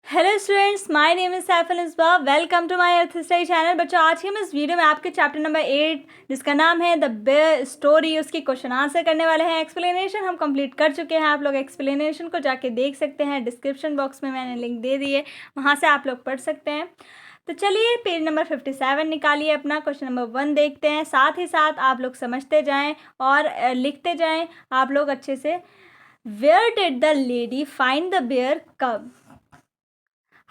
Hello students, my name is Saif Isba. Welcome to my earth study channel. बच्चों, आज की हम इस वीडियो में आपके चैप्टर नंबर 8 जिसका नाम है द बेयर स्टोरी, उसकी क्वेश्चन आंसर करने वाले हैं। एक्सप्लेनेशन हम कंप्लीट कर चुके हैं। आप लोग एक्सप्लेनेशन को जाके देख सकते हैं। डिस्क्रिप्शन बॉक्स में मैंने लिंक दे दी है, वहाँ से आप लोग पढ़ सकते हैं। तो चलिए पेज नंबर 57 निकालिए अपना। क्वेश्चन नंबर 1 देखते हैं, साथ ही साथ आप लोग समझते जाएँ और लिखते जाएँ आप लोग अच्छे से। Where did the lady find the bear cub?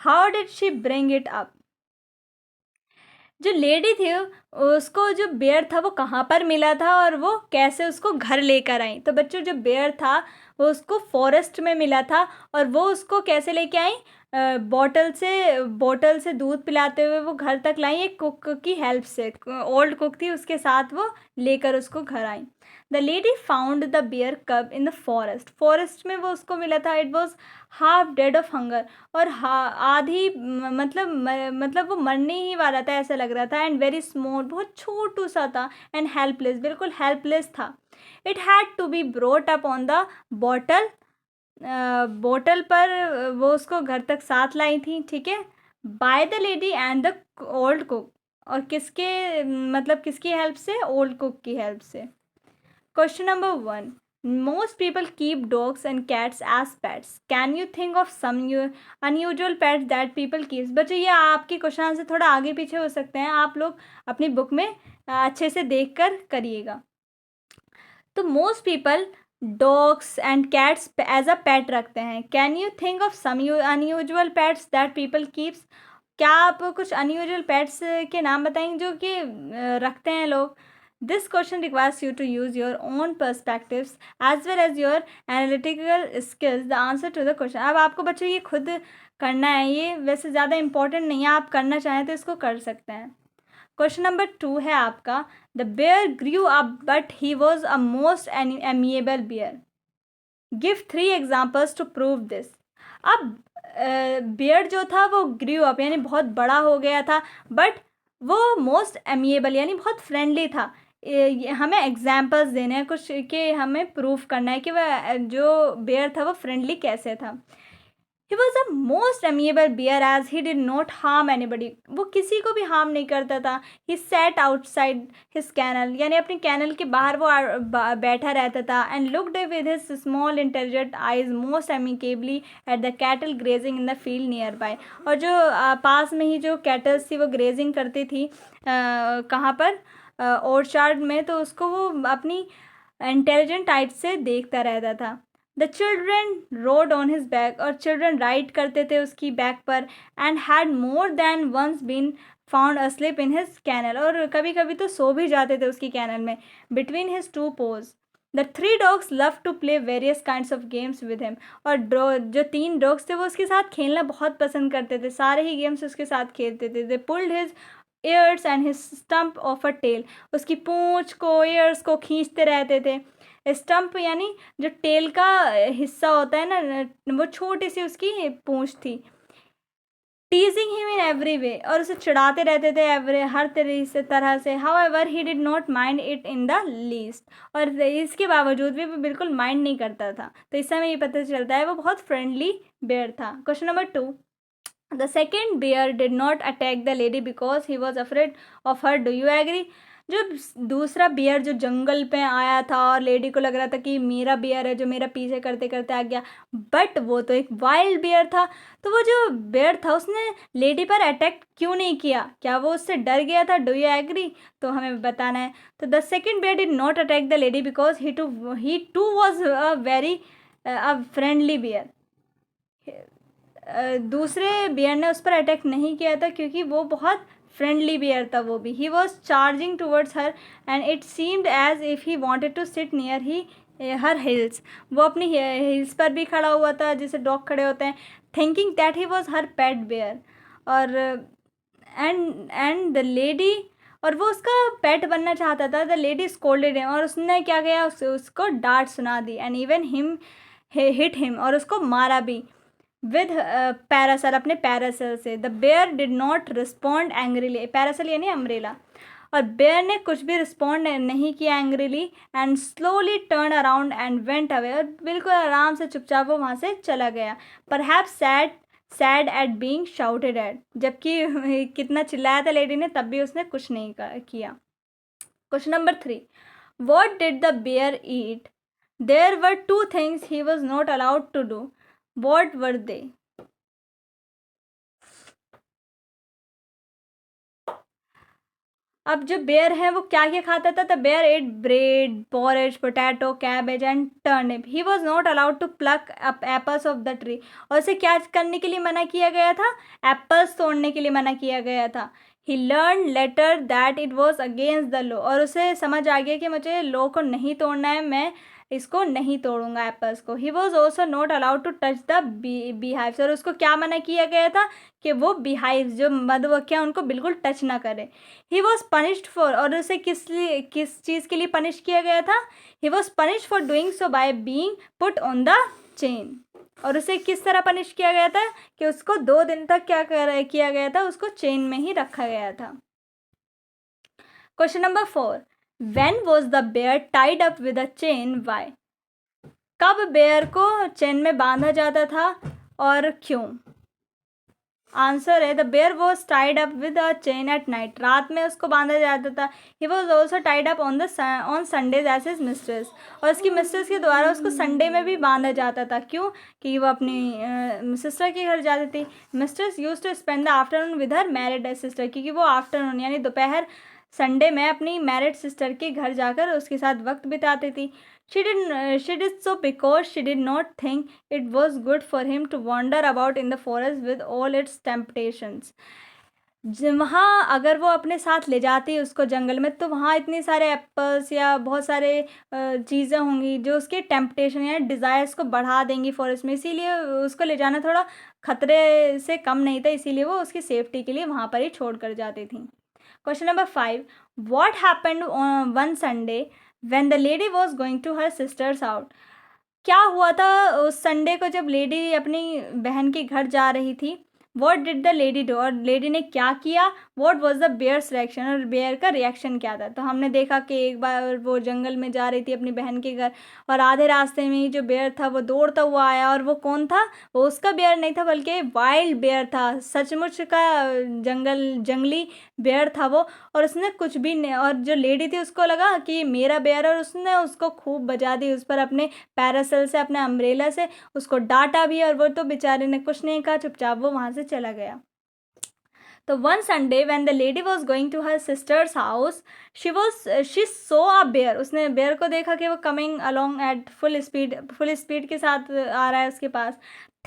How did she bring it up? जो लेडी थी उसको जो बेयर था वो कहाँ पर मिला था और वो कैसे उसको घर लेकर आई? तो बच्चों, जो बेयर था वो उसको फॉरेस्ट में मिला था और वो उसको कैसे लेके आई? बॉटल से दूध पिलाते हुए वो घर तक लाई, एक कुक की हेल्प से। ओल्ड कुक थी, उसके साथ वो लेकर उसको घर आई। The lady found the bear cub in the forest में वो उसको मिला था। It was half dead of hunger, और आधी मतलब वो मरने ही वाला था ऐसा लग रहा था। एंड वेरी स्मॉल, बहुत छोटू सा था। एंड हेल्पलेस, बिल्कुल हेल्पलेस था। It had to be brought up on the bottle. बोतल पर वो उसको घर तक साथ लाई थी, ठीक है, by the lady and the old cook. और किसके किसकी हेल्प से? ओल्ड कुक की हेल्प से। Question number 1, most people keep dogs and cats as pets. Can you think of some unusual pets that people keep? बच्चों, ये आपके question से थोड़ा आगे पीछे हो सकते हैं, आप लोग अपनी बुक में अच्छे से देख कर करिएगा। तो most people dogs and cats as a pet रखते हैं। Can you think of some unusual pets that people keeps? क्या आप कुछ अनयूजुअल पेट्स के नाम बताएंगे जो कि रखते हैं लोग? This question requires you to use your own perspectives as well as your analytical skills the answer to the question. अब आपको बच्चों ये खुद करना है, ये वैसे ज़्यादा इंपॉर्टेंट नहीं है, आप करना चाहें तो इसको कर सकते हैं। क्वेश्चन नंबर 2 है आपका, the bear grew up but he was a most amiable bear. Give 3 examples to prove this. अब बेयर जो था वो ग्रू अप यानी बहुत बड़ा हो गया था, बट वो मोस्ट एमिएबल यानी बहुत फ्रेंडली था। हमें एग्जाम्पल्स देने हैं कुछ कि हमें प्रूफ करना है कि वह जो बेयर था वो फ्रेंडली कैसे था। He was the most amiable bear as he did not harm anybody. वो किसी को भी हार्म नहीं करता था। He sat outside his kennel, यानी अपनी कैनल के बाहर वो बैठा रहता था। And looked with his small intelligent eyes most amicably at the cattle grazing in the field nearby. और जो पास में ही जो कैटल्स थी वो ग्रेजिंग करती थी, कहाँ पर? ऑर्चार्ड में। तो उसको वो अपनी इंटेलिजेंट आइज से देखता रहता था। The children rode on his back, और चिल्ड्रन राइड करते थे उसकी बैक पर। And had more than once been found asleep in his kennel, और कभी कभी तो सो भी जाते थे उसकी कैनल में, between his 2 paws. The 3 dogs love to play various kinds of games with him, और जो 3 डॉग्स थे वो उसके साथ खेलना बहुत पसंद करते थे, सारे ही गेम्स उसके साथ खेलते थे। दे pulled his ears and his stump of a tail, उसकी पूंछ को, ears को खींचते रहते थे। स्टम्प यानी जो टेल का हिस्सा होता है ना, वो छोटी सी उसकी पूंछ थी। टीजिंग हिम इन एवरी वे, और उसे चिढ़ाते रहते थे हर तरह से। How ever he did not mind it in the least, और इसके बावजूद भी वो बिल्कुल माइंड नहीं करता था। तो इससे हमें ये पता चलता है वो बहुत फ्रेंडली बेयर था। Question number 2, the second bear did not attack the lady because he was afraid of her. Do you agree? जो दूसरा बियर जो जंगल पे आया था और लेडी को लग रहा था कि मेरा बियर है जो मेरा पीछे करते करते आ गया, बट वो तो एक वाइल्ड बियर था। तो वो जो बियर था उसने लेडी पर अटैक क्यों नहीं किया? क्या वो उससे डर गया था? Do you agree? तो हमें बताना है। तो the second bear did not attack the lady because he too was a very friendly bear. दूसरे बियर ने उस पर अटैक नहीं किया था क्योंकि वो बहुत फ्रेंडली बियर था। वो भी he was charging towards her and it seemed as if he wanted to sit near he her heels. वो अपनी हिल्स पर भी खड़ा हुआ था जैसे डॉग खड़े होते हैं, thinking that he was her pet bear. और एंड द लेडी, और वो उसका पेट बनना चाहता था। द लेडी स्कोल्डेड हिम, और उसने क्या किया? उसको डांट सुना दी। And even him hit him, और उसको मारा भी विद पैरासल, अपने पैरासल से। The bear did not respond angrily, parasol यानी अम्ब्रेला। और बेयर ने कुछ भी रिस्पॉन्ड नहीं किया angrily, and slowly turn around and went away, और बिल्कुल आराम से चुपचाप वो वहाँ से चला गया। Perhaps sad at being shouted at, जबकि कितना चिल्लाया था लेडी ने तब भी उसने कुछ नहीं किया। Question number 3, what did the bear eat? There were two things he was not allowed to do. What were they? अब जो बेयर है वो क्या क्या खाता था? The bear ate bread, porridge, potato, cabbage and turnip. He was not allowed to pluck up apples off the tree. और उसे क्या करने के लिए मना किया गया था? एप्पल्स तोड़ने के लिए मना किया गया था। He learn later that it was against the law. और उसे समझ आ गया कि मुझे लॉ को नहीं तोड़ना है, मैं इसको नहीं तोड़ूंगा एप्पल्स को। He was also not allowed to touch the beehives. और उसको क्या मना किया गया था? कि वो बीहाइव्स जो मधुमक्खियाँ उनको बिल्कुल टच ना करे। ही वॉज पनिश्ड फॉर, और उसे किस चीज़ के लिए पनिश किया गया था? He was punished for doing so by being put on the chain. और उसे किस तरह पनिश किया गया था? कि उसको 2 दिन तक किया गया था, उसको चेन में ही रखा गया था। Question number 4, when was the bear tied up with a chain why? कब बेयर को चेन में बांधा जाता था और क्यों? आंसर है the bear was tied up with a chain at night. रात में उसको बांधा जाता था। He was also tied up on Sundays as his mistress. और उसकी मिस्ट्रेस के द्वारा उसको संडे में भी बांधा जाता था। क्यों? कि वो अपनी सिस्टर के घर जाती थी। Mistress use to spend the afternoon with her married sister, क्योंकि वो आफ्टरनून यानी दोपहर संडे में अपनी मैरिड सिस्टर के घर जाकर उसके साथ वक्त बिताती थी। She did so because she did not think it was good for him to wander about in the forest with all its temptations. वहाँ अगर वो अपने साथ ले जाती उसको जंगल में, तो वहाँ इतने सारे एप्पल्स या बहुत सारे चीज़ें होंगी जो उसके टेम्पटेशन या डिज़ायर्स को बढ़ा देंगी फॉरेस्ट में। इसीलिए उसको ले जाना थोड़ा खतरे से कम नहीं था, इसीलिए वो उसकी सेफ्टी के लिए वहाँ पर ही छोड़ कर जाती थी। Question number 5, what happened on one Sunday when the lady was going to her sister's out? क्या हुआ था उस संडे को जब लेडी अपनी बहन के घर जा रही थी? What did the lady do? और लेडी ने क्या किया? What was the bear's reaction? और बेयर का रिएक्शन क्या था? तो हमने देखा कि एक बार वो जंगल में जा रही थी अपनी बहन के घर, और आधे रास्ते में ही जो बेयर था वो दौड़ता हुआ आया। और वो कौन था? वो उसका बेयर नहीं था, बल्कि वाइल्ड बेयर था, सचमुच का जंगली बेयर था वो। और उसने कुछ भी नहीं, और जो लेडी थी उसको लगा कि ये मेरा बेयर है, और उसने उसको खूब बजा दी उस पर अपने पैरासोल से, अपने अम्ब्रेला से उसको डांटा भी। और वो तो बेचारे ने कुछ नहीं कहा, चुपचाप वो वहाँ से चला गया। तो one Sunday when the lady was going to her sister's house, she saw a bear. उसने बेयर को देखा कि वो coming along at full speed के साथ आ रहा है उसके पास।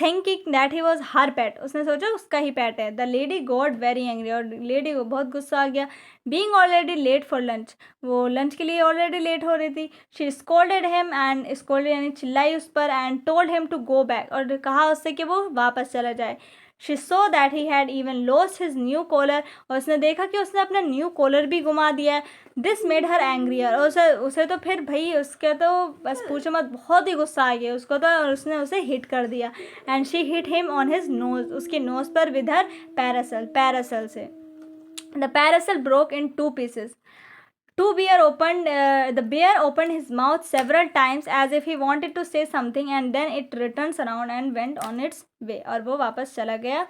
Thinking that he was her pet, उसने सोचा उसका ही पेट है। The lady got very angry, और लेडी को बहुत गुस्सा आ गया। Being already late for lunch, वो लंच के लिए ऑलरेडी लेट हो रही थी। She scolded him, and scolded यानी चिल्लाई उस पर, and told him to go back, और कहा उससे कि वो वापस चला जाए। She saw that he had even lost his new collar, और उसने देखा कि उसने अपना न्यू कॉलर भी घुमा दिया है। This made her angrier, और उसे तो फिर भाई उसके तो बस पूछो मत, बहुत ही गुस्सा आ गया उसको तो, और उसने उसे हिट कर दिया। And she hit him on his nose, उसके नोज पर विद हर पैरासोल से। The parasol broke in 2 pieces. The bear opened his mouth several times as if he wanted to say something, and then it returns around and went on its way. और वो वापस चला गया।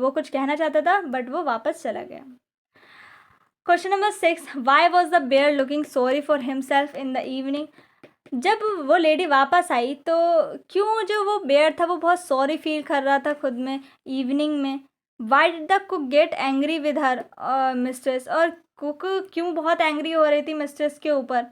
वो कुछ कहना चाहता था बट वो वापस चला गया। Question number 6, why was the bear looking sorry for himself in the evening? जब वो लेडी वापस आई तो क्यों जो वो बेयर था वो बहुत सॉरी फील कर रहा था खुद में इवनिंग में? Why did the cook get angry with her mistress? और कुक क्यों बहुत एंग्री हो रही थी मिस्ट्रेस के ऊपर?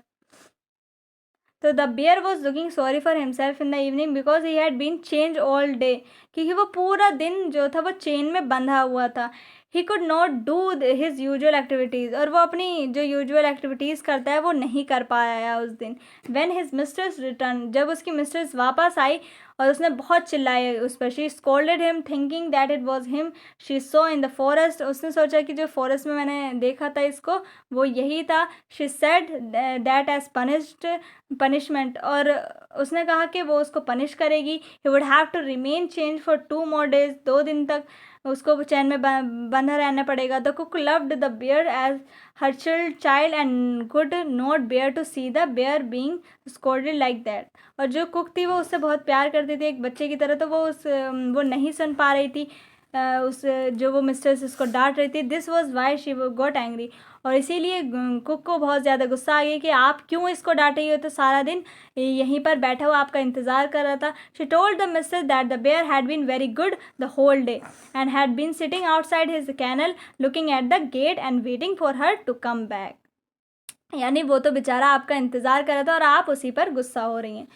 तो the bear was looking sorry for himself in the evening because he had been chained all day, क्योंकि वो पूरा दिन जो था वो चेन में बंधा हुआ था। He could not do his usual activities, और वो अपनी जो यूजुअल एक्टिविटीज़ करता है वो नहीं कर पाया उस दिन। व्हेन हिज मिस्ट्रेस रिटर्न, जब उसकी मिस्ट्रेस वापस आई और उसने बहुत चिल्लाया उस पर। She scolded him thinking that it was him she saw in the forest, उसने सोचा कि जो फॉरेस्ट में मैंने देखा था इसको वो यही था। She said that as punishment, और उसने कहा कि वो उसको पनिश करेगी। He would have to remain chained for 2 more days, 2 दिन तक उसको चैन में बंद बंधा रहना पड़ेगा। The cook loved the bear as her child and could not bear to see the bear being scolded like that. और जो कुक थी वो उससे बहुत प्यार करती थी एक बच्चे की तरह, तो वो नहीं सुन पा रही थी उस जो वो मिस्ट्रेस उसको डांट रही थी। This was why she got angry. और इसीलिए कुक को बहुत ज़्यादा गुस्सा आ गया कि आप क्यों इसको डांट रही हो, तो सारा दिन यहीं पर बैठा हुआ आपका इंतज़ार कर रहा था। She told the mistress that the bear had been very good the whole day and had been sitting outside his kennel looking at the gate and waiting for her to come back. यानी वो तो बेचारा आपका इंतज़ार कर रहा था और आप उसी पर गुस्सा हो रही हैं।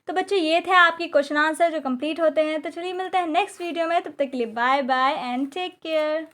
तो बच्चों ये थे आपके क्वेश्चन आंसर जो कंप्लीट होते हैं। तो चलिए मिलते हैं नेक्स्ट वीडियो में, तब तक के लिए bye bye and take care.